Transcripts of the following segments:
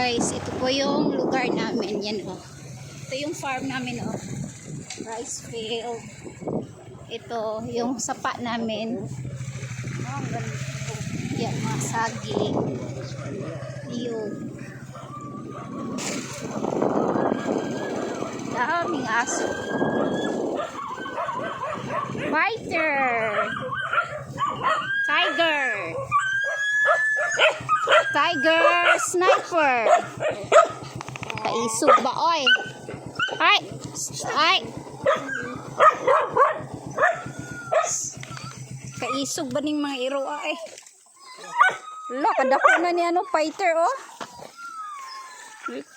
guys, ito po yung lugar namin. Yan oh. Ito yung farm namin oh. Rice field. Ito yung sapa namin. Oh, ang ganda po. Yan mga saging. Yun. Daming aso. Fighter. Tiger. Tiger sniper. Kaisog ba oy? Ay. Ay. Kaisog ba ning mga iro ay? Wala kadako na ni ano fighter oh.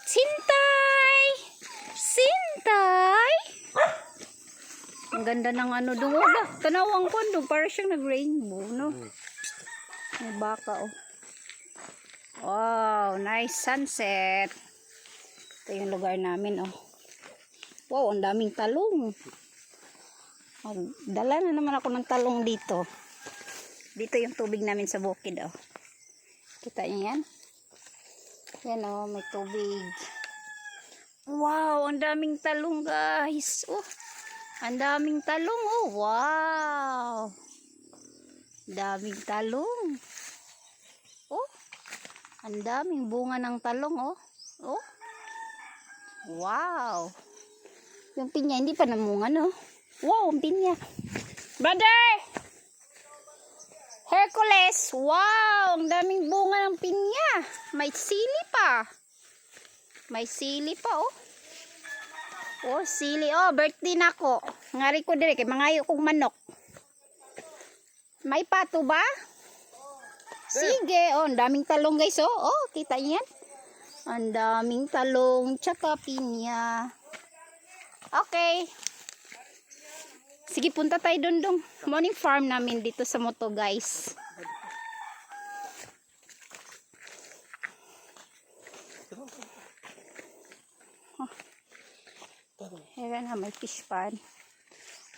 Sintay. Sintay. Ang ganda ng ano doon. Tanawang ko doon para siyang nag-rainbow no. May baka oh. Wow, nice sunset. Ito yung lugar namin oh. Wow, ang daming talong. Dala na naman ako ng talong dito. Dito yung tubig namin sa bukid oh. Kita niyo yan? Yan oh, may tubig. Wow, ang daming talong guys. Oh, ang daming talong oh. Wow. Daming talong. Oh. Ang daming bunga ng talong oh. Oh. Wow. Yung pinya hindi pa namunga no. Wow, ang pinya. Brother! Hercules! Wow! Ang daming bunga ng pinya. May sili pa. May sili pa oh. Oh, sili. Oh, birthday na ko. Ngari ko dire kay mangayo kong manok. May pato ba? Sige. Oh, ang daming talong guys oh. Oh, kita niyo yan? Ang daming talong tsaka pinya. Okay. Sige, punta tayo dun. Morning farm namin dito sa Moto, guys. Here na, may fish pan.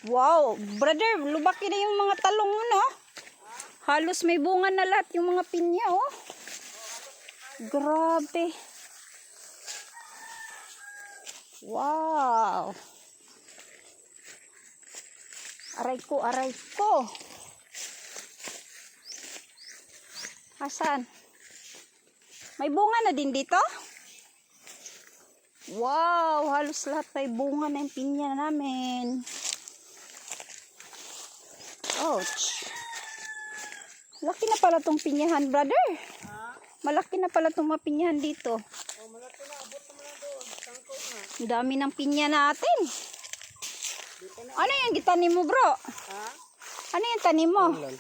Wow, brother, lubaki na yung mga talong mo, no? Halos may bunga na lahat yung mga pinya, oh. Grabe. Wow. Aray ko, aray ko. Asan? May bunga na din dito? Wow, halos lahat may bunga na yung pinya namin. Ouch. Laki na pala tong pinyahan, brother. Malaki na pala tong mapinyahan dito. Oh, malaki na. Abot naman na doon. Sangkot na. Ang dami ng pinya natin. Ano yung gitanim mo, bro? Ha? Ano yung tanim mo? Ulan.